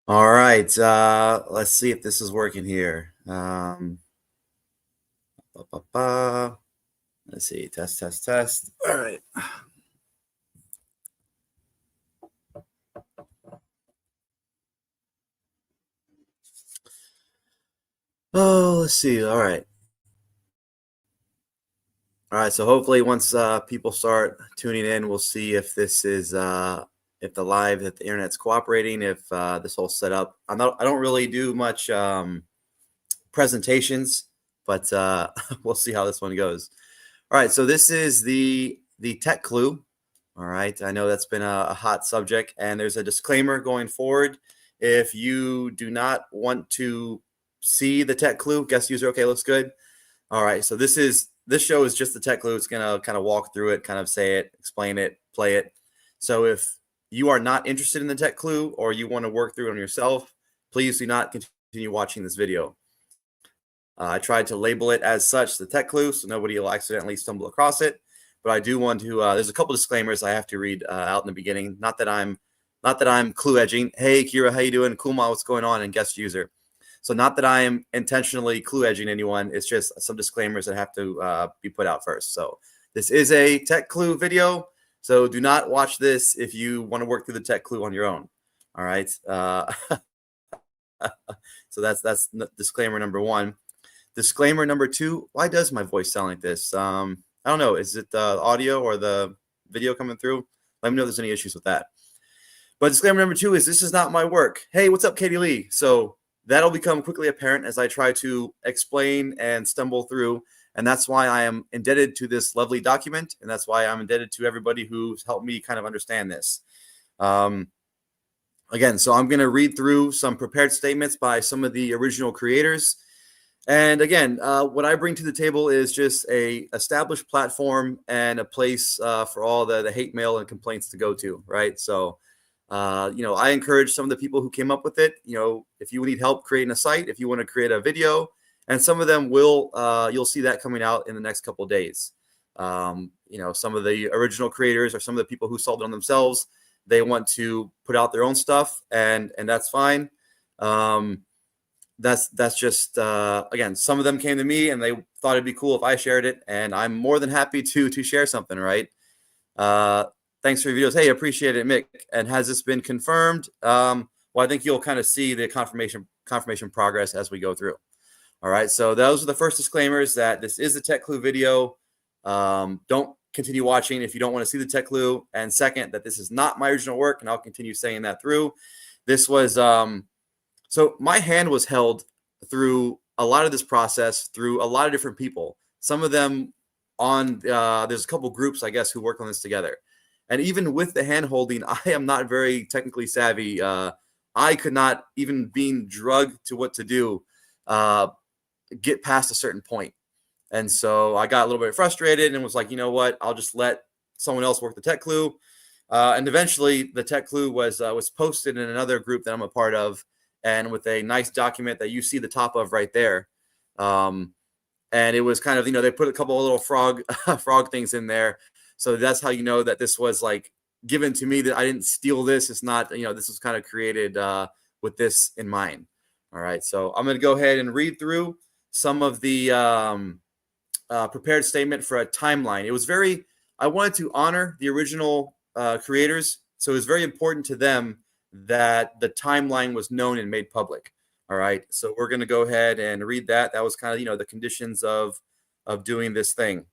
All right, let's see if this is working here. Ba, ba, ba. Let's see, test, test, test. All right. Oh, let's see. All right. All right. So hopefully, once people start tuning in, we'll see if this is if the internet's cooperating. If this whole setup. I don't really do much presentations, but we'll see how this one goes. All right. So this is the tech clue. All right. I know that's been a hot subject, and there's a disclaimer going forward. If you do not want to see the tech clue, guest user, okay, looks good. All right. So this show is just the tech clue. It's gonna kind of walk through it, kind of say it, explain it, play it. So if you are not interested in the tech clue or you want to work through it on yourself, please do not continue watching this video. I tried to label it as such, the tech clue, so nobody will accidentally stumble across it. But I do want to. There's a couple disclaimers I have to read out in the beginning. Not that I'm clue edging. Hey, Kira, how you doing? Kuma, what's going on? And guest user. So not that I am intentionally clue edging anyone. It's just some disclaimers that have to be put out first. So this is a tech clue video. So do not watch this if you want to work through the tech clue on your own. All right. So that's disclaimer number one. Disclaimer number two, why does my voice sound like this? I don't know. Is it the audio or the video coming through? Let me know if there's any issues with that. But disclaimer number two is this is not my work. Hey, what's up, Katie Lee? So that'll become quickly apparent as I try to explain and stumble through. And that's why I am indebted to this lovely document. And that's why I'm indebted to everybody who's helped me kind of understand this. Again, so I'm going to read through some prepared statements by some of the original creators. And again, what I bring to the table is just a established platform and a place for all the hate mail and complaints to go to, right? So, I encourage some of the people who came up with it, if you need help creating a site, if you want to create a video, and some of them you'll see that coming out in the next couple of days. Some of the original creators or some of the people who solved it on themselves, they want to put out their own stuff, and that's fine. That's just again, some of them came to me and they thought it'd be cool if I shared it, and I'm more than happy to share something, right? Thanks for your videos. Hey, appreciate it, Mick. And has this been confirmed? Well, I think you'll kind of see the confirmation progress as we go through. All right, so those are the first disclaimers that this is a tech clue video. Don't continue watching if you don't want to see the tech clue. And second, that this is not my original work, and I'll continue saying that through. This was so my hand was held through a lot of this process through a lot of different people. Some of them on there's a couple groups, I guess, who work on this together. And even with the hand holding, I am not very technically savvy. I could not, even being drugged to what to do, get past a certain point. And so I got a little bit frustrated and was like, you know what? I'll just let someone else work the tech clue. And eventually the tech clue was posted in another group that I'm a part of, and with a nice document that you see the top of right there. And it was kind of, they put a couple of little frog things in there. So that's how you know that this was like given to me, that I didn't steal this. It's not, this was kind of created with this in mind. All right. So I'm going to go ahead and read through some of the prepared statement for a timeline. I wanted to honor the original creators. So it was very important to them that the timeline was known and made public. All right. So we're going to go ahead and read that. That was kind of, the conditions of doing this thing.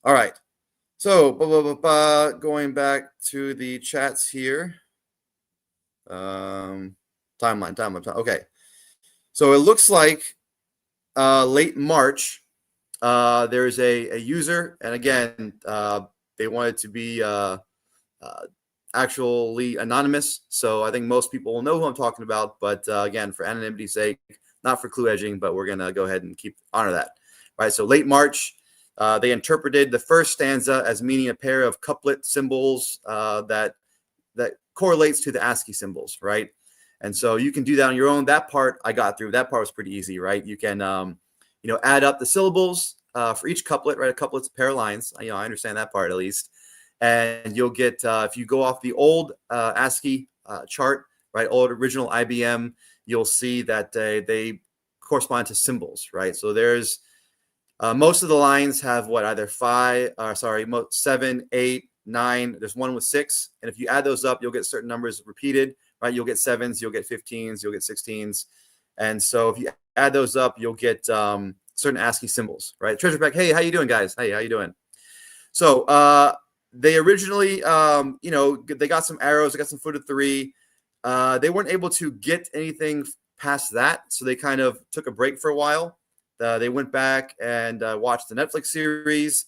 All right. So going back to the chats here. Timeline. Okay. So it looks like late March, there's a user, and again, they wanted to be actually anonymous. So I think most people will know who I'm talking about, but again, for anonymity's sake, not for clue edging, but we're going to go ahead and honor that. All right. So late March, they interpreted the first stanza as meaning a pair of couplet symbols that correlates to the ASCII symbols, right? And so you can do that on your own. That part I got through. That part was pretty easy, right? You can, add up the syllables for each couplet, right? A couplet's a pair of lines. I understand that part at least. And you'll get, if you go off the old ASCII chart, right? Old original IBM, you'll see that they correspond to symbols, right? So there's most of the lines have what, either 7, 8, 9. There's one with 6, and if you add those up, you'll get certain numbers repeated, right? You'll get 7s, you'll get 15s, you'll get 16s, and so if you add those up, you'll get certain ASCII symbols, right? Treasure Pack, hey, how you doing, guys? Hey, how you doing? So they originally, they got some arrows, they got some foot of 3. They weren't able to get anything past that, so they kind of took a break for a while. They went back and watched the Netflix series.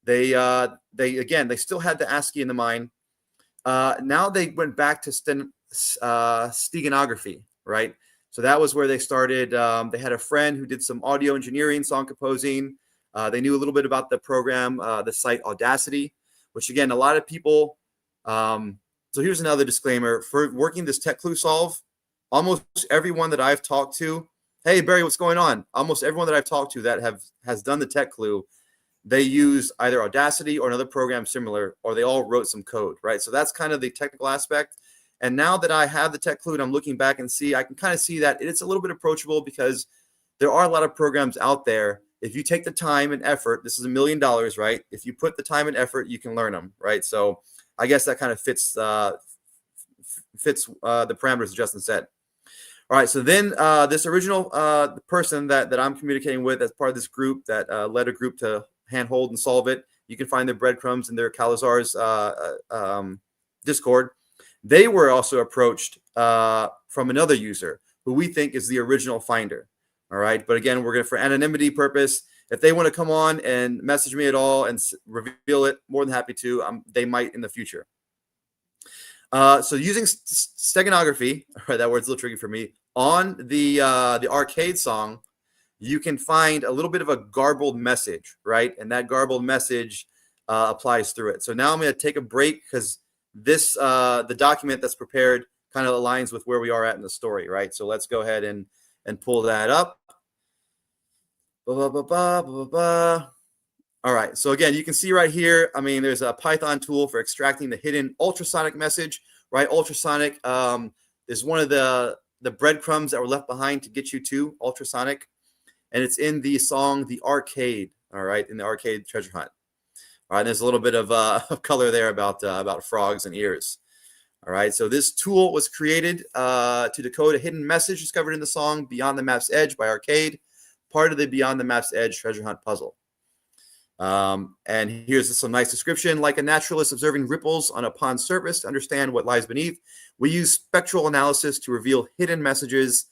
They still had the ASCII in the mind. Now they went back to steganography, right? So that was where they started. They had a friend who did some audio engineering, song composing. They knew a little bit about the program, the site Audacity, which again, a lot of people. So here's another disclaimer for working this tech clue solve. Almost everyone that I've talked to, hey Barry, what's going on? Almost everyone that I've talked to that has done the tech clue, they use either Audacity or another program similar, or they all wrote some code, right? So that's kind of the technical aspect. And now that I have the tech clue and I'm looking back and I can kind of see that it's a little bit approachable, because there are a lot of programs out there. If you take the time and effort, this is $1 million, right? If you put the time and effort, you can learn them, right? So I guess that kind of fits the parameters Justin said. All right, so then this original person that I'm communicating with as part of this group that led a group to handhold and solve it, you can find their breadcrumbs in their Calazar's Discord. They were also approached from another user who we think is the original finder. All right, but again, we're going to, for anonymity purpose, if they want to come on and message me at all and reveal it, more than happy to. They might in the future. So using steganography, right, that word's a little tricky for me, on the arcade song, you can find a little bit of a garbled message, right? And that garbled message applies through it. So now I'm going to take a break, because this the document that's prepared kind of aligns with where we are at in the story, right? So let's go ahead and pull that up. All right, so again, you can see right here, I mean, there's a Python tool for extracting the hidden ultrasonic message, right? Ultrasonic is one of the breadcrumbs that were left behind to get you to ultrasonic, and it's in the song The Arcade, all right, in the Arcade Treasure Hunt. All right, there's a little bit of color there about frogs and ears. All right, so this tool was created to decode a hidden message discovered in the song Beyond the Map's Edge by Arcade, part of the Beyond the Map's Edge treasure hunt puzzle. And here's some nice description. Like a naturalist observing ripples on a pond's surface to understand what lies beneath, we use spectral analysis to reveal hidden messages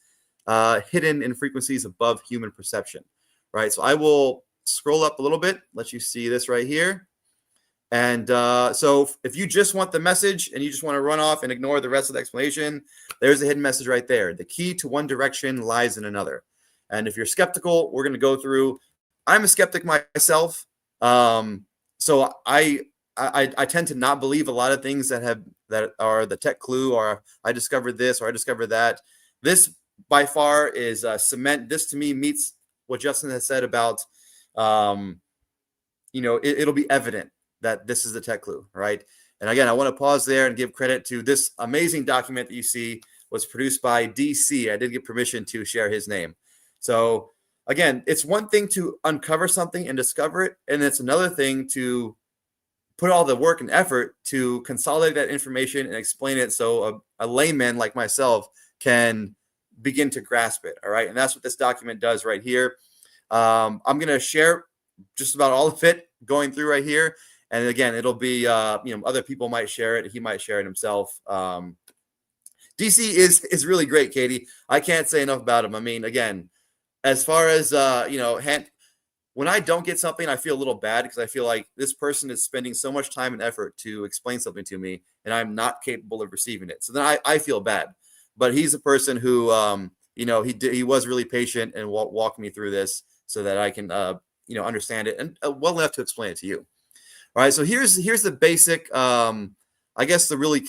hidden in frequencies above human perception. Right, so I will scroll up a little bit, let you see this right here. And so if you just want the message and you just want to run off and ignore the rest of the explanation, there's a hidden message right there. The key to one direction lies in another. And if you're skeptical, we're going to go through. I'm a skeptic myself. So I tend to not believe a lot of things that are the tech clue, or I discovered this or I discovered that. This by far is cement. This to me meets what Justin has said about, it'll be evident that this is the tech clue, right? And again, I want to pause there and give credit to this amazing document that you see was produced by DC. I did get permission to share his name. So again, it's one thing to uncover something and discover it, and it's another thing to put all the work and effort to consolidate that information and explain it so a layman like myself can begin to grasp it, all right? And that's what this document does right here. I'm going to share just about all of it going through right here. And again, it'll be, other people might share it. He might share it himself. DC is really great, Katie. I can't say enough about him. I mean, again, as far as, when I don't get something, I feel a little bad, because I feel like this person is spending so much time and effort to explain something to me, and I'm not capable of receiving it. So then I feel bad. But he's a person who, he was really patient and walked me through this so that I can, understand it and well enough to explain it to you. All right, so here's the basic, I guess the really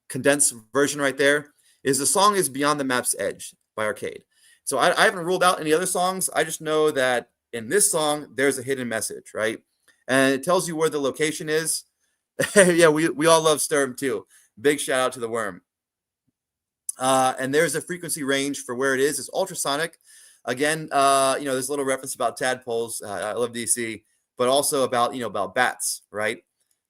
condensed version right there is the song is Beyond the Map's Edge by Arcade. So I haven't ruled out any other songs. I just know that in this song, there's a hidden message, right? And it tells you where the location is. Yeah, we all love Sturm too. Big shout out to the worm. And there's a frequency range for where it is. It's ultrasonic. Again, there's a little reference about tadpoles. I love DC, but also about, about bats, right?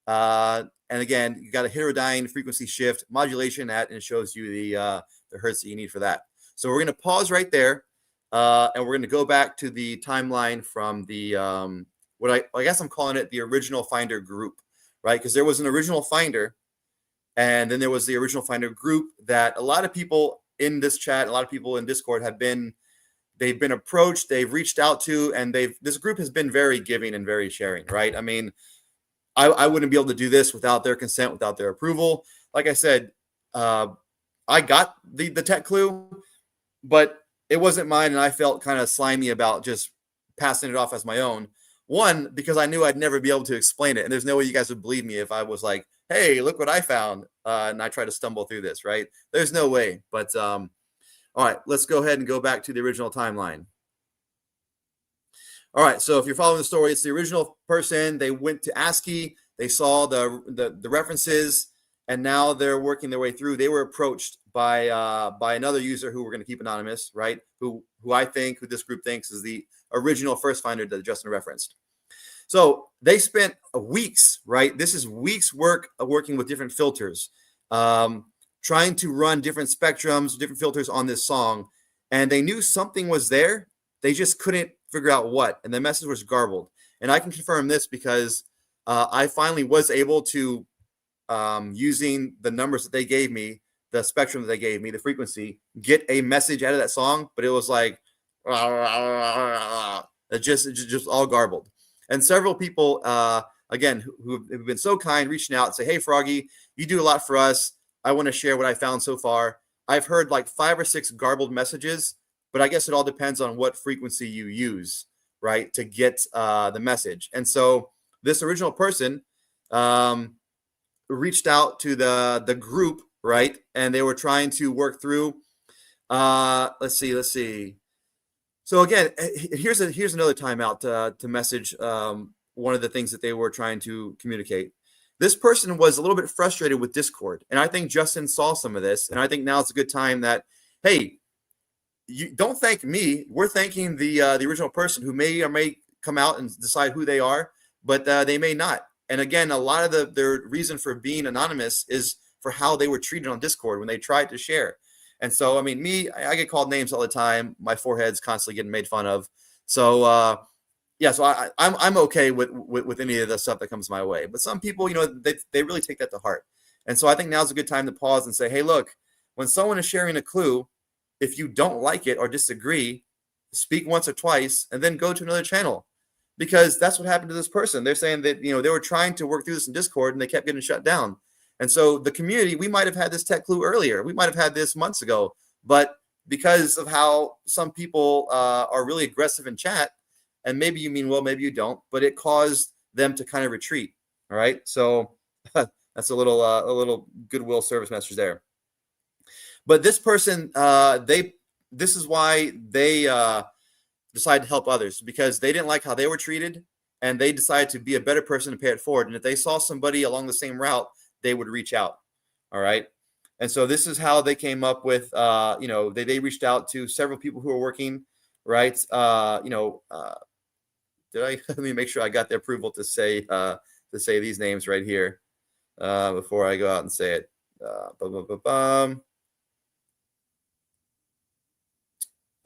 And again, you got a heterodyne frequency shift modulation and it shows you the hertz that you need for that. So we're going to pause right there, and we're going to go back to the timeline from the what I guess I'm calling it the original Finder group, right? Because there was an original Finder, and then there was the original Finder group that a lot of people in this chat, a lot of people in Discord they've been approached, they've reached out to, and this group has been very giving and very sharing, right? I mean, I wouldn't be able to do this without their consent, without their approval. Like I said, I got the tech clue, but it wasn't mine, and I felt kind of slimy about just passing it off as my own. One, because I knew I'd never be able to explain it, and there's no way you guys would believe me if I was like, hey, look what I found, and I try to stumble through this, right? There's no way. But all right, let's go ahead and go back to the original timeline. All right, so if you're following the story, it's the original person. They went to ASCII, they saw the references, and now they're working their way through. They were approached by another user who we're going to keep anonymous, right? Who this group thinks is the original first Finder that Justin referenced. So they spent weeks, right? This is weeks work of working with different filters, trying to run different spectrums, different filters on this song, and they knew something was there. They just couldn't figure out what, and the message was garbled. And I can confirm this because I finally was able to, using the numbers that they gave me, the spectrum that they gave me, the frequency, get a message out of that song, but it was like, it just all garbled. And several people, again, who have been so kind, reaching out and say, hey, Froggy, you do a lot for us. I want to share what I found so far. I've heard like 5 or 6 garbled messages, but I guess it all depends on what frequency you use, right, to get the message. And so this original person reached out to the group, right, and they were trying to work through. Let's see. So again, here's another timeout to message one of the things that they were trying to communicate. This person was a little bit frustrated with Discord, and I think Justin saw some of this, and I think now it's a good time that, hey, you don't thank me. We're thanking the original person who may or may come out and decide who they are, but they may not. And again, a lot of their reason for being anonymous is for how they were treated on Discord when they tried to share. And so, I mean, I get called names all the time. My forehead's constantly getting made fun of. So, so I'm okay with any of the stuff that comes my way. But some people, they really take that to heart. And so I think now's a good time to pause and say, hey, look, when someone is sharing a clue, if you don't like it or disagree, speak once or twice and then go to another channel, because that's what happened to this person. They're saying that, they were trying to work through this in Discord and they kept getting shut down. And so the community, we might have had this tech clue earlier. We might have had this months ago, but because of how some people are really aggressive in chat, and maybe you mean well, maybe you don't, but it caused them to kind of retreat. All right. So that's a little goodwill service message there. But this person, this is why they decided to help others, because they didn't like how they were treated, and they decided to be a better person and pay it forward. And if they saw somebody along the same route, they would reach out. All right. And so this is how they came up with, they reached out to several people who were working, right. Let me make sure I got the approval to say these names right here before I go out and say it.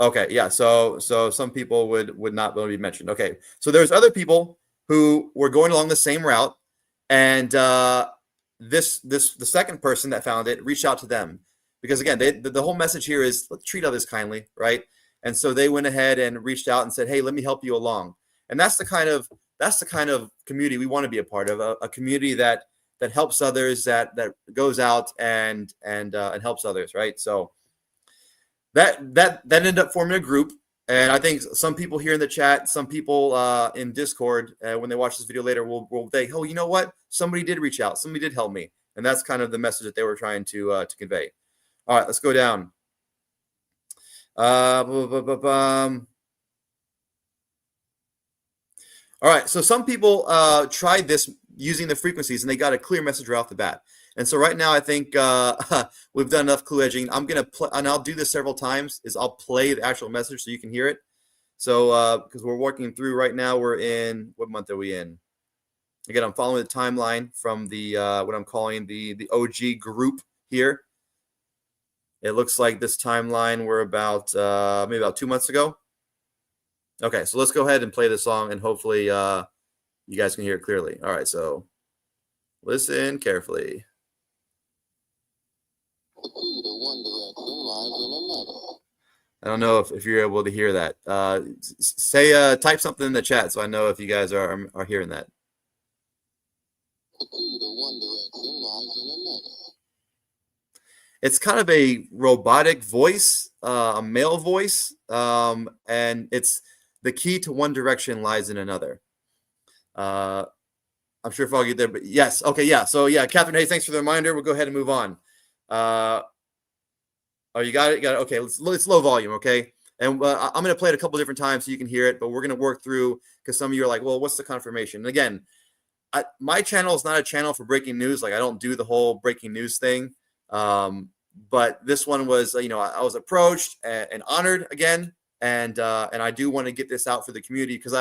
Okay, yeah. So some people would not want to be mentioned. Okay, so there's other people who were going along the same route, and the second person that found it reached out to them, because again, the whole message here is, let's treat others kindly, right? And so they went ahead and reached out and said, hey, let me help you along. And that's the kind of community we want to be a part of, a community that helps others, that goes out and helps others, right? So that ended up forming a group. And I think some people here in the chat, some people in Discord, when they watch this video later, will think, oh, you know what? Somebody did reach out. Somebody did help me. And that's kind of the message that they were trying to convey. All right, let's go down. All right, so some people tried this using the frequencies, and they got a clear message right off the bat. And so right now, I think we've done enough clue edging. I'm going to play, and I'll do this several times, is I'll play the actual message so you can hear it. So because we're working through right now, we're in, what month are we in? Again, I'm following the timeline from the what I'm calling the OG group here. It looks like this timeline we're about maybe about 2 months ago. Okay, so let's go ahead and play the song, and hopefully you guys can hear it clearly. All right, so listen carefully. I don't know if you're able to hear that. Say type something in the chat so I know if you guys are hearing that. It's kind of a robotic voice, a male voice, and it's the key to one direction lies in another. I'm sure if I'll get there, but yes. Okay, yeah. So yeah, Catherine, hey, thanks for the reminder. We'll go ahead and move on. Oh, you got it? You got it. Okay, it's low volume, okay? And I'm going to play it a couple different times so you can hear it, but we're going to work through, because some of you are like, well, what's the confirmation? And again, my channel is not a channel for breaking news. Like, I don't do the whole breaking news thing. But this one was, I was approached and honored again. And I do want to get this out for the community, because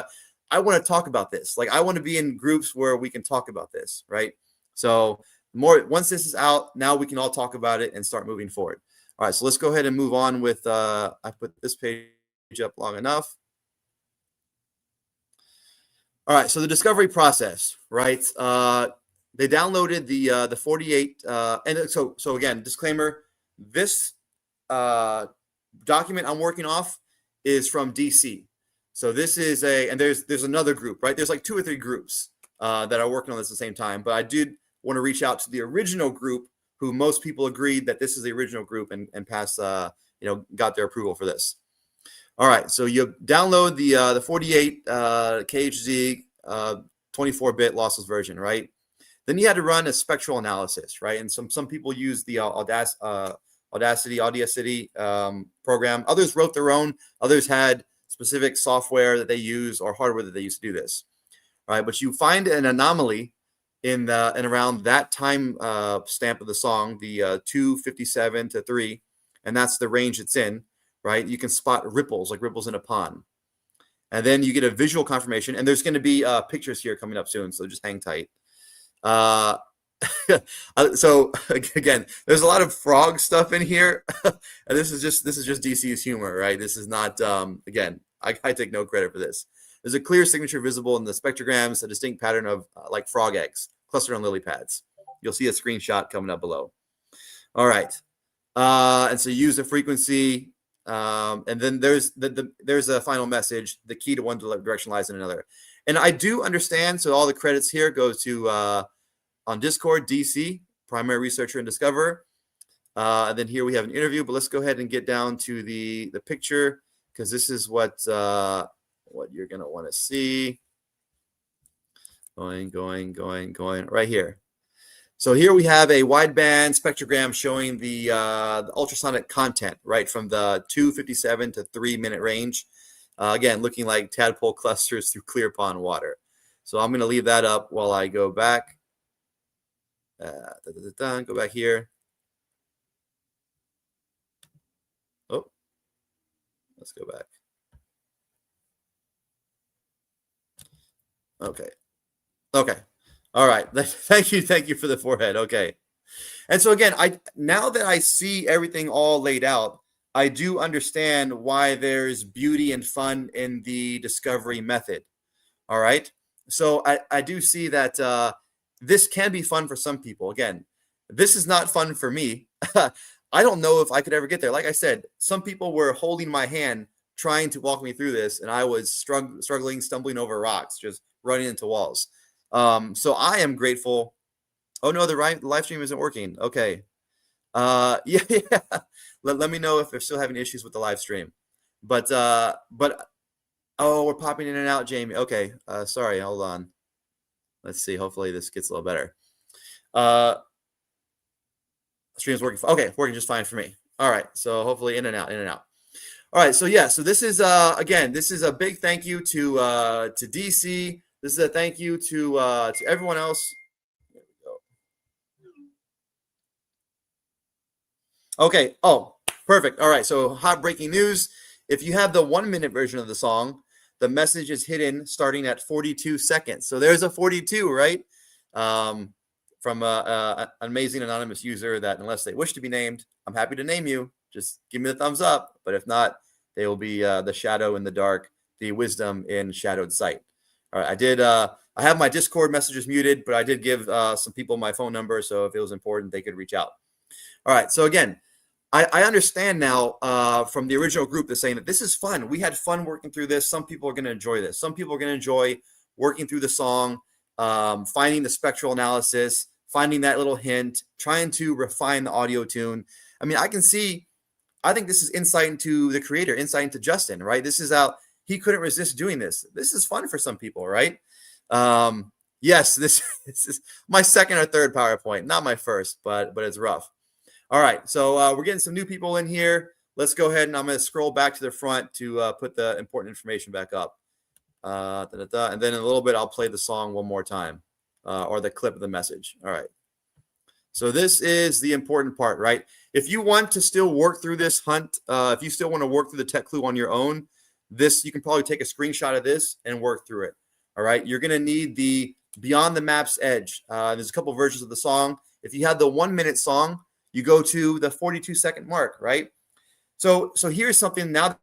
I want to talk about this. Like, I want to be in groups where we can talk about this, right? So once this is out, now we can all talk about it and start moving forward. All right, so let's go ahead and move on with, I put this page up long enough. All right, so the discovery process, right? They downloaded the 48, and so again, disclaimer, this document I'm working off is from DC. So this is and there's another group, right? There's like 2 or 3 groups that are working on this at the same time, but I did want to reach out to the original group, who most people agreed that this is the original group and pass, got their approval for this. All right, so you download the 48 KHZ 24-bit lossless version, right? Then you had to run a spectral analysis, right? And some people use the Audacity program. Others wrote their own. Others had specific software that they use or hardware that they use to do this, right? But you find an anomaly in around that time stamp of the song, the 257 to 3, and that's the range it's in, right? You can spot ripples, like ripples in a pond. And then you get a visual confirmation, and there's going to be pictures here coming up soon, so just hang tight. So again, there's a lot of frog stuff in here, and this is just DC's humor, right? This is not, again, I take no credit for this. There's a clear signature visible in the spectrograms, a distinct pattern of like frog eggs clustered on lily pads. You'll see a screenshot coming up below. All right. And so use the frequency. And then there's a final message. The key to one direction lies in another. And I do understand. So all the credits here goes to on Discord, DC, primary researcher and discoverer. And then here we have an interview, but let's go ahead and get down to the picture, because this is what you're going to want to see. Going right here. So here we have a wideband spectrogram showing the ultrasonic content, right, from the 257 to 3 minute range. Again, looking like tadpole clusters through clear pond water. So I'm going to leave that up while I go back. Go back here. Oh, let's go back. Okay. All right. Thank you for the forehead. Okay. And so again, now that I see everything all laid out, I do understand why there's beauty and fun in the discovery method. All right. So I do see that this can be fun for some people. Again, this is not fun for me. I don't know if I could ever get there. Like I said, some people were holding my hand, trying to walk me through this, and I was struggling, stumbling over rocks, just running into walls. So I am grateful. Oh no, the live stream isn't working. Okay. Yeah. Let me know if they're still having issues with the live stream. But oh, we're popping in and out, Jamie. Okay. Sorry, hold on. Let's see. Hopefully this gets a little better. Stream's working. Okay, working just fine for me. All right. So hopefully in and out. All right. So yeah. So this is again, this is a big thank you to DC, This is a thank you to everyone else. There we go. Okay. Oh, perfect. All right. So hot breaking news. If you have the 1 minute version of the song, the message is hidden starting at 42 seconds. So there's a 42, right? From an amazing anonymous user that, unless they wish to be named, I'm happy to name you. Just give me the thumbs up. But if not, they will be the shadow in the dark, the wisdom in shadowed sight. All right, I have my Discord messages muted, but I did give some people my phone number, so if it was important, they could reach out. All right, so again, I understand now from the original group that's saying that this is fun. We had fun working through this. Some people are going to enjoy this. Some people are going to enjoy working through the song, finding the spectral analysis, finding that little hint, trying to refine the audio tune. I mean, I think this is insight into the creator, insight into Justin, right? This is how he couldn't resist doing this. This is fun for some people, right? Yes, this is my second or third PowerPoint, not my first, but it's rough. All right, so we're getting some new people in here. Let's go ahead and I'm going to scroll back to the front to put the important information back up. And then in a little bit, I'll play the song one more time or the clip of the message. All right. So this is the important part, right? If you want to still work through this hunt, if you still want to work through the tech clue on your own, you can probably take a screenshot of this and work through it. All right. You're going to need the Beyond the Map's Edge. There's a couple versions of the song. If you have the 1 minute song, you go to the 42-second mark, right? So here's something now.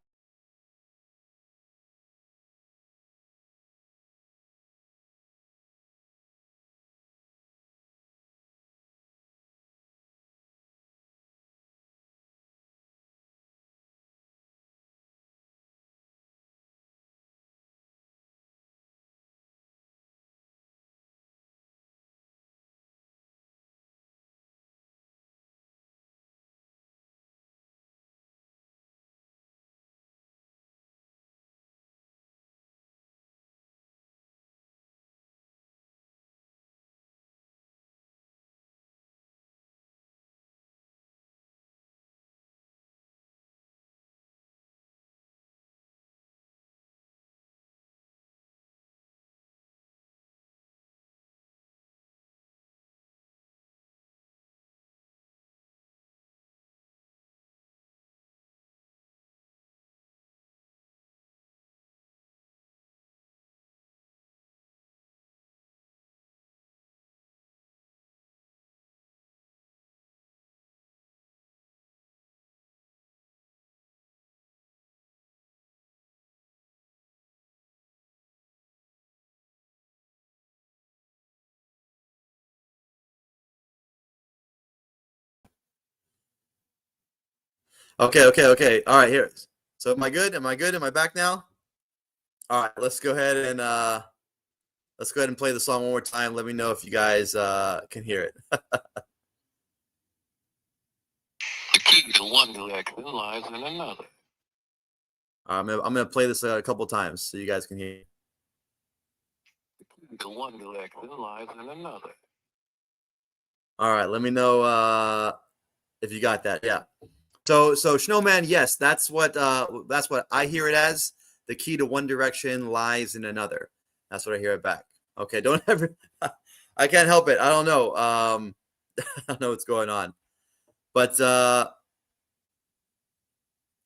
Okay. All right, here. So am I good? Am I good? Am I back now? All right, let's go ahead and play the song one more time. Let me know if you guys can hear it. The key to one direction lies in another. I'm gonna play this a couple times so you guys can hear. The key to one direction lies in another. All right, let me know if you got that. Yeah. So Snowman, yes, that's what I hear it as. The key to one direction lies in another. That's what I hear it back. Okay, don't ever. I can't help it. I don't know. I don't know what's going on. But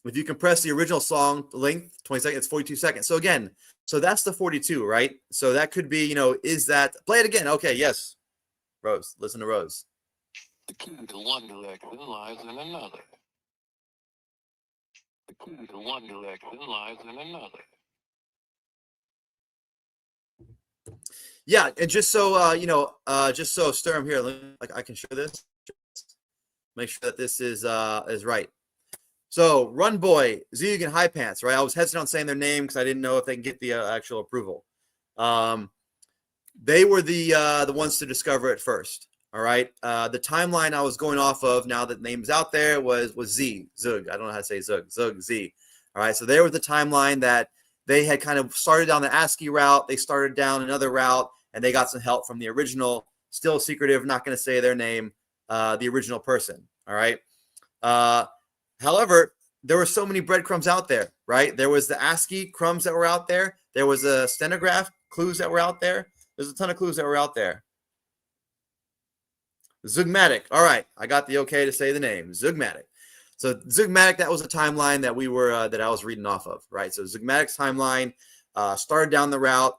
if you compress the original song length, 20 seconds, it's 42 seconds. So again, so that's the 42, right? So that could be, is that, play it again. Okay, yes. Rose, listen to Rose. The key to one direction lies in another. The key to one direction lies in another. Yeah, and just so just so Sturm here, I can show this. Make sure that this is right. So Runboy, Zug, and High Pants, right? I was hesitant on saying their name because I didn't know if they can get the actual approval. They were the ones to discover it first. All right. The timeline I was going off of, now that name's out there, was Zug. I don't know how to say Zug, Z. All right. So there was the timeline that they had kind of started down the ASCII route. They started down another route, and they got some help from the original, still secretive, not going to say their name, the original person. All right. However, there were so many breadcrumbs out there, right? There was the ASCII crumbs that were out there. There was a stenograph clues that were out there. There's a ton of clues that were out there. Zugmatic. All right, I got the okay to say the name. Zugmatic. So Zugmatic, that was a timeline that we were that I was reading off of, right? So Zugmatic's timeline started down the route.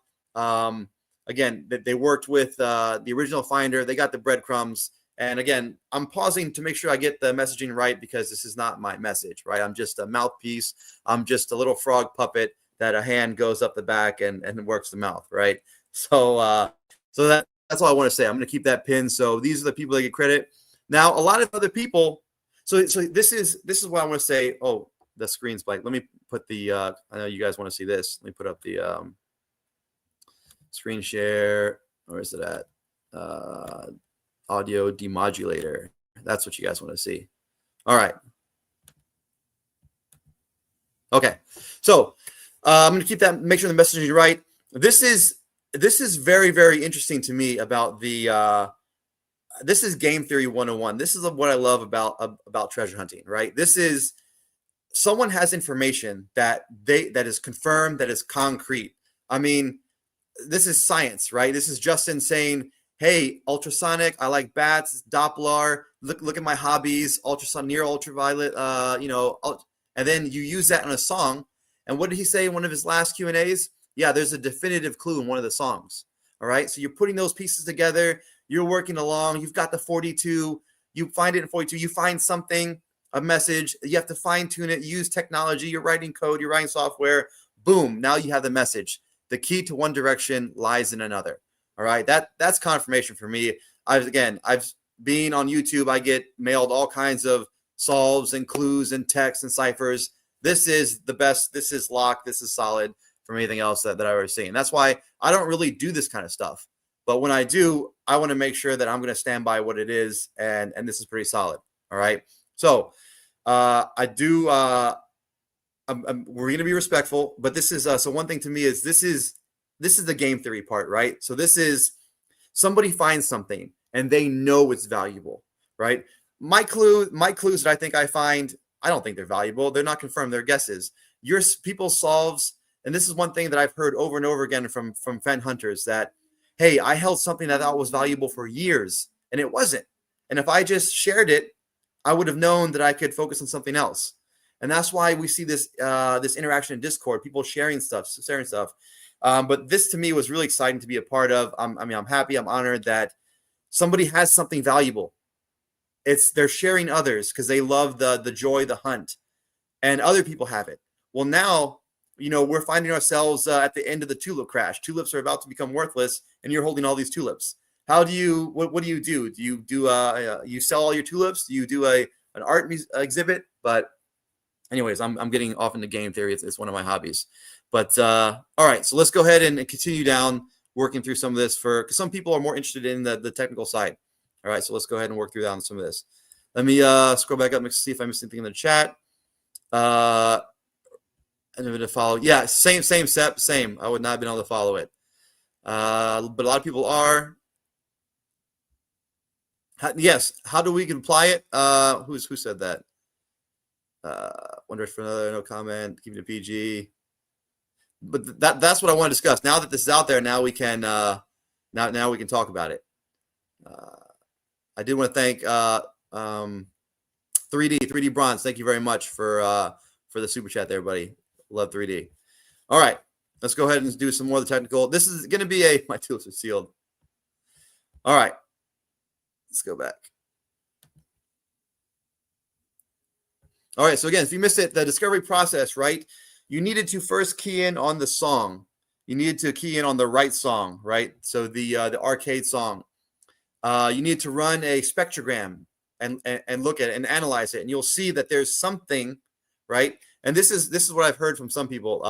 Again, they worked with the original Finder. They got the breadcrumbs. And again, I'm pausing to make sure I get the messaging right because this is not my message, right? I'm just a mouthpiece. I'm just a little frog puppet that a hand goes up the back and works the mouth, right? So that's all I want to say. I'm going to keep that pin. So these are the people that get credit. Now, a lot of other people. So this is what I want to say. Oh, the screen's blank. Let me put the. I know you guys want to see this. Let me put up the screen share. Where is it at? Audio demodulator. That's what you guys want to see. All right. Okay. So I'm going to keep that. Make sure the messaging is right. This is very, very interesting to me about the. This is game theory 101. This is what I love about treasure hunting, right? This is someone has information that is confirmed, that is concrete. I mean, this is science, right? This is Justin saying, hey, ultrasonic, I like bats, Doppler, look at my hobbies, ultrasonic, near ultraviolet, and then you use that in a song. And what did he say in one of his last Q&As? Yeah, there's a definitive clue in one of the songs. All right. So you're putting those pieces together. You're working along. You've got the 42. You find it in 42. You find something, a message. You have to fine tune it. Use technology. You're writing code. You're writing software. Boom. Now you have the message. The key to one direction lies in another. All right. That's confirmation for me. I've been on YouTube. I get mailed all kinds of solves and clues and texts and ciphers. This is the best. This is locked. This is solid from anything else that I've ever seen. That's why I don't really do this kind of stuff. But when I do, I want to make sure that I'm going to stand by what it is. And this is pretty solid. All right. So I do. We're going to be respectful. But this is so one thing to me is this is the game theory part. Right. So this is somebody finds something and they know it's valuable. Right. My clues that I think I find, I don't think they're valuable. They're not confirmed. They're guesses. Your people solves. And this is one thing that I've heard over and over again from fan hunters that, hey, I held something that I thought was valuable for years and it wasn't. And if I just shared it, I would have known that I could focus on something else. And that's why we see this interaction in Discord, people sharing stuff. But this to me was really exciting to be a part of. I'm happy, I'm honored that somebody has something valuable. They're sharing others because they love the joy, the hunt, and other people have it. Well, now, we're finding ourselves at the end of the tulip crash. Tulips are about to become worthless, and you're holding all these tulips. How do you? What do you do? Do you you sell all your tulips? Do you do an art exhibit? But, anyways, I'm getting off into game theory. It's one of my hobbies. But all right, so let's go ahead and continue down working through some of this because some people are more interested in the technical side. All right, so let's go ahead and work through down some of this. Let me scroll back up and see if I missed anything in the chat. And to follow, yeah, same step, same. I would not have been able to follow it, but a lot of people are. Yes, how do we apply it? Who said that? Wonder for another, no comment. Keep it a PG. But that's what I want to discuss. Now that this is out there, now we can now we can talk about it. I did want to thank 3D Bronze. Thank you very much for the super chat there, buddy. Love 3D. All right, let's go ahead and do some more of the technical. This is going to be my tulips are sealed. All right, let's go back. All right, so again, if you missed it, the discovery process, right? You needed to first key in on the song. You needed to key in on the right song, right? So the arcade song. You need to run a spectrogram and look at it and analyze it, and you'll see that there's something, right? And this is what I've heard from some people.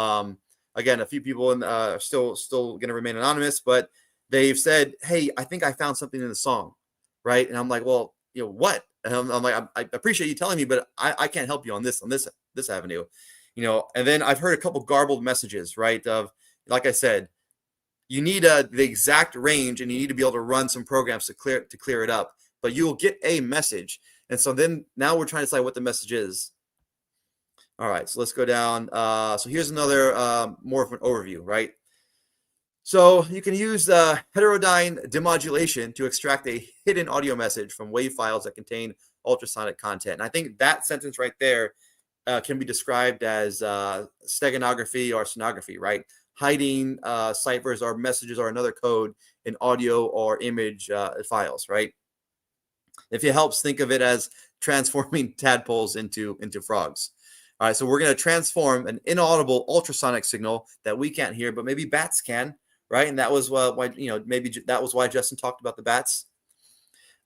Again, a few people are still going to remain anonymous, but they've said, "Hey, I think I found something in the song," right? And I'm like, "Well, what?" And I'm like, "I appreciate you telling me, but I can't help you on this avenue." And then I've heard a couple garbled messages, right? Of, like I said, you need the exact range, and you need to be able to run some programs to clear it up. But you will get a message, and so then now we're trying to decide what the message is. All right, so let's go down. So here's another more of an overview, right? So you can use heterodyne demodulation to extract a hidden audio message from WAV files that contain ultrasonic content. And I think that sentence right there can be described as steganography or sonography, right? Hiding ciphers or messages or another code in audio or image files, right? If it helps, think of it as transforming tadpoles into frogs. All right, so we're going to transform an inaudible ultrasonic signal that we can't hear, but maybe bats can, right? And that was why, maybe that was why Justin talked about the bats.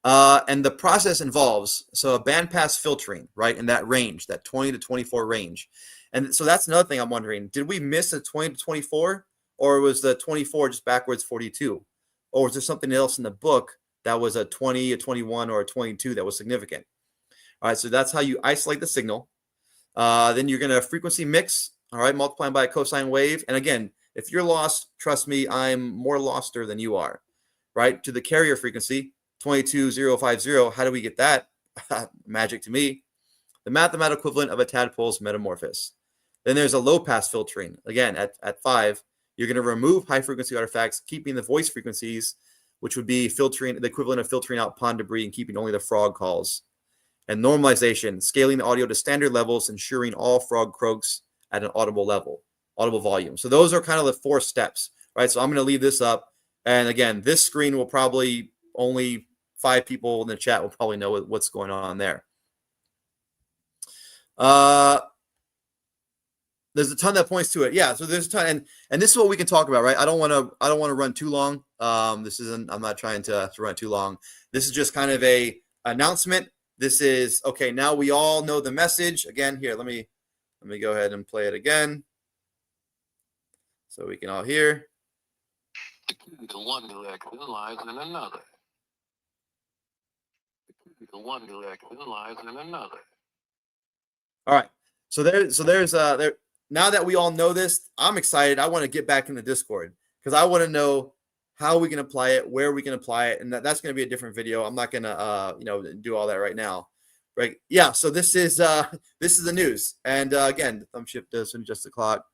And the process involves, so a bandpass filtering, right, in that range, that 20 to 24 range. And so that's another thing I'm wondering. Did we miss a 20 to 24, or was the 24 just backwards 42? Or was there something else in the book that was a 20, a 21, or a 22 that was significant? All right, so that's how you isolate the signal. Then you're going to frequency mix, all right, multiplying by a cosine wave. And again, if you're lost, trust me, I'm more loster than you are, right? To the carrier frequency, 22050. How do we get that? Magic to me. The mathematical equivalent of a tadpole's metamorphosis. Then there's a low pass filtering. Again, at 5, you're going to remove high frequency artifacts, keeping the voice frequencies, which would be filtering, the equivalent of filtering out pond debris and keeping only the frog calls. And normalization, scaling the audio to standard levels, ensuring all frog croaks at an audible level, audible volume. So those are kind of the 4 steps, right? So I'm going to leave this up. And again, this screen will probably only 5 people in the chat will probably know what's going on there. There's a ton that points to it. Yeah, so there's a ton, and this is what we can talk about, right? I don't want to run too long. I'm not trying to run too long. This is just kind of a announcement. This is okay. Now we all know the message. Again, here, let me go ahead and play it again, so we can all hear. The key to one direction lies in another. The key to one direction lies in another. All right. So there's now that we all know this, I'm excited. I want to get back in the Discord because I want to know how we can apply it, where we can apply it, and that's going to be a different video. I'm not going to do all that right now. Right? Yeah. So this is the news, and again, the thumb shift does adjust the clock.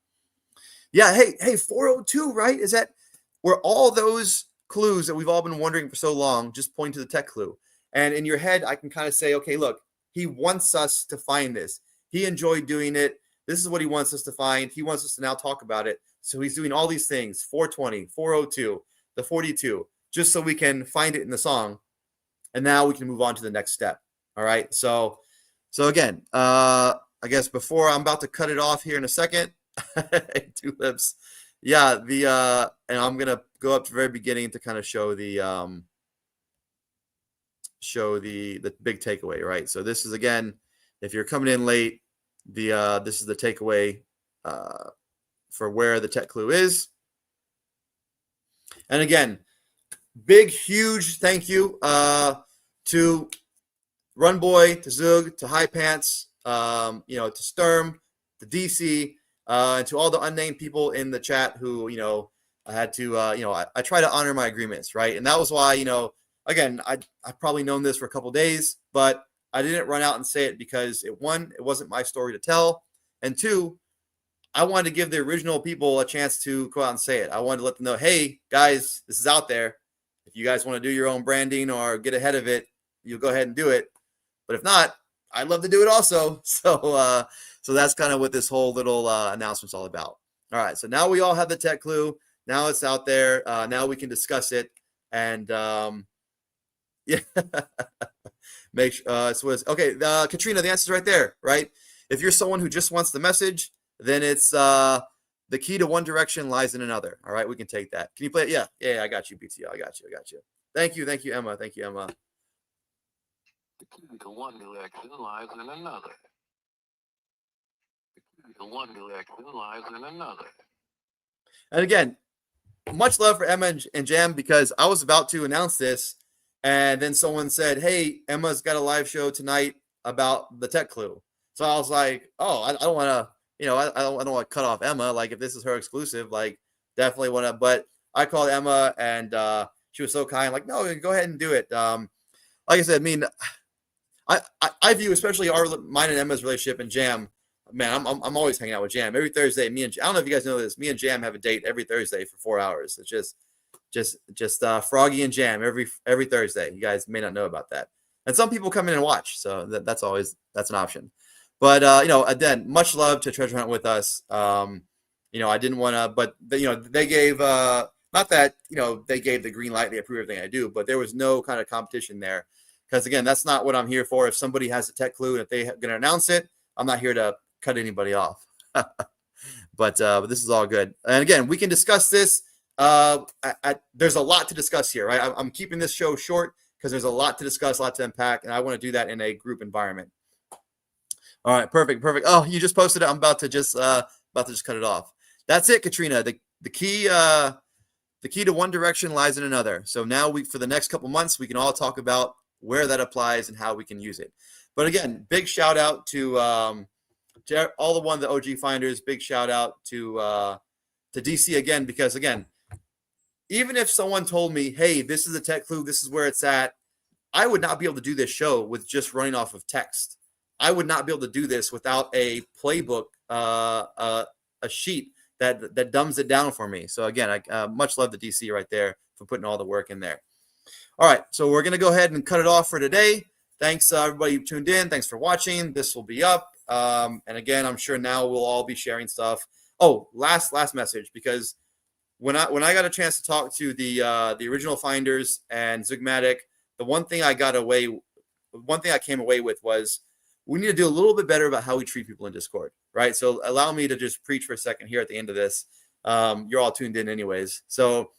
Yeah. Hey, 402, right? Is that where all those clues that we've all been wondering for so long just point to the tech clue? And in your head, I can kind of say, okay, look, he wants us to find this. He enjoyed doing it. This is what he wants us to find. He wants us to now talk about it. So he's doing all these things, 420, 402, the 42, just so we can find it in the song. And now we can move on to the next step. All right. So again, I guess before I'm about to cut it off here in a second, tulips. Yeah. And I'm going to go up to the very beginning to kind of show the big takeaway, right? So this is, again, if you're coming in late, this is the takeaway for where the tech clue is. And again, big, huge thank you to Runboy, to Zug, to High Pants, to Sturm, to DC, and to all the unnamed people in the chat who, I had to, I try to honor my agreements, right? And that was why, again, I've probably known this for a couple days, but I didn't run out and say it because it wasn't my story to tell. And 2, I wanted to give the original people a chance to go out and say it. I wanted to let them know, hey, guys, this is out there. If you guys want to do your own branding or get ahead of it, you'll go ahead and do it. But if not, I'd love to do it also. So that's kind of what this whole little announcement's all about. All right, so now we all have the tech clue. Now it's out there. Now we can discuss it. And yeah. Make sure okay. Katrina, the answer's right there, right? If you're someone who just wants the message, then it's the key to one direction lies in another. All right, we can take that. Can you play it? Yeah, I got you, BTO. I got you. Thank you, Emma. Thank you, Emma. The key to one direction lies in another. The key to one direction lies in another. And again, much love for Emma and Jam, because I was about to announce this, and then someone said, hey, Emma's got a live show tonight about the tech clue. So I was like, oh, I don't want to, I don't want to cut off Emma. Like, if this is her exclusive, like, definitely want to. But I called Emma, and she was so kind. Like, no, go ahead and do it. Like I said, I mean, I view, especially mine and Emma's relationship and Jam, man, I'm always hanging out with Jam every Thursday. I don't know if you guys know this. Me and Jam have a date every Thursday for 4 hours. It's just Froggy and Jam every Thursday. You guys may not know about that. And some people come in and watch, so that's an option. But again, much love to Treasure Hunt with us. I didn't want to, but they gave not that they gave the green light, they approve everything I do, but there was no kind of competition there, because again, that's not what I'm here for. If somebody has a tech clue and if they're going to announce it, I'm not here to cut anybody off. But this is all good. And again, we can discuss this. There's a lot to discuss here, right? I'm keeping this show short because there's a lot to discuss, a lot to unpack, and I want to do that in a group environment. All right, perfect. Oh, you just posted it. I'm about to just cut it off. That's it, Katrina. The key to one direction lies in another. So now for the next couple months, we can all talk about where that applies and how we can use it. But again, big shout out to all the OG finders. Big shout out to DC again, because again, even if someone told me, hey, this is a tech clue, this is where it's at, I would not be able to do this show with just running off of text. I would not be able to do this without a playbook, a sheet that dumbs it down for me. So again, I much love the DC right there for putting all the work in there. All right, so we're going to go ahead and cut it off for today. Thanks, everybody who tuned in. Thanks for watching. This will be up. And again, I'm sure now we'll all be sharing stuff. Oh, last message, because when I got a chance to talk to the original finders and Zigmatic, the one thing I came away with was we need to do a little bit better about how we treat people in Discord, right? So allow me to just preach for a second here at the end of this. You're all tuned in anyways. So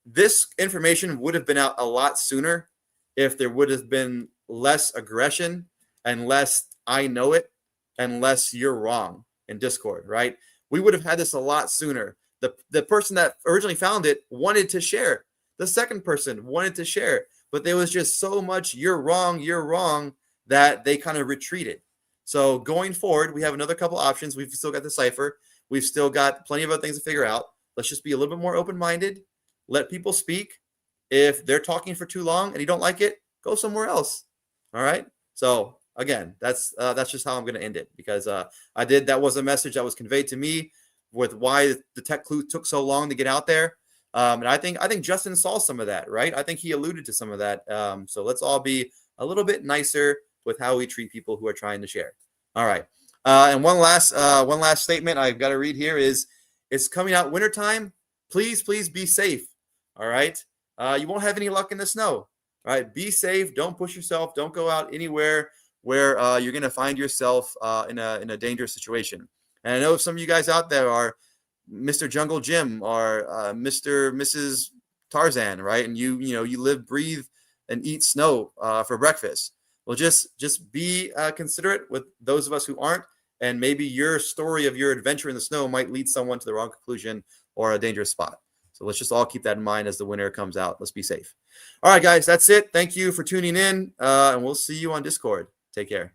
this information would have been out a lot sooner if there would have been less aggression and less I know it and less you're wrong in Discord, right? We would have had this a lot sooner. The person that originally found it wanted to share. The second person wanted to share, but there was just so much you're wrong that they kind of retreated. So going forward, we have another couple options. We've still got the cipher. We've still got plenty of other things to figure out. Let's just be a little bit more open-minded. Let people speak. If they're talking for too long and you don't like it, go somewhere else. All right. So again, that's just how I'm going to end it, because that was a message that was conveyed to me with why the tech clue took so long to get out there. And I think Justin saw some of that, right? I think he alluded to some of that. So let's all be a little bit nicer with how we treat people who are trying to share. All right. And one last statement I've got to read here is, it's coming out wintertime. Please be safe. All right. You won't have any luck in the snow. All right. Be safe. Don't push yourself. Don't go out anywhere where you're going to find yourself in a dangerous situation. And I know some of you guys out there are Mr. Jungle Jim or Mrs. Tarzan, right? And you live, breathe, and eat snow for breakfast. Well, just be considerate with those of us who aren't, and maybe your story of your adventure in the snow might lead someone to the wrong conclusion or a dangerous spot. So let's just all keep that in mind as the winter comes out. Let's be safe. All right, guys, that's it. Thank you for tuning in, and we'll see you on Discord. Take care.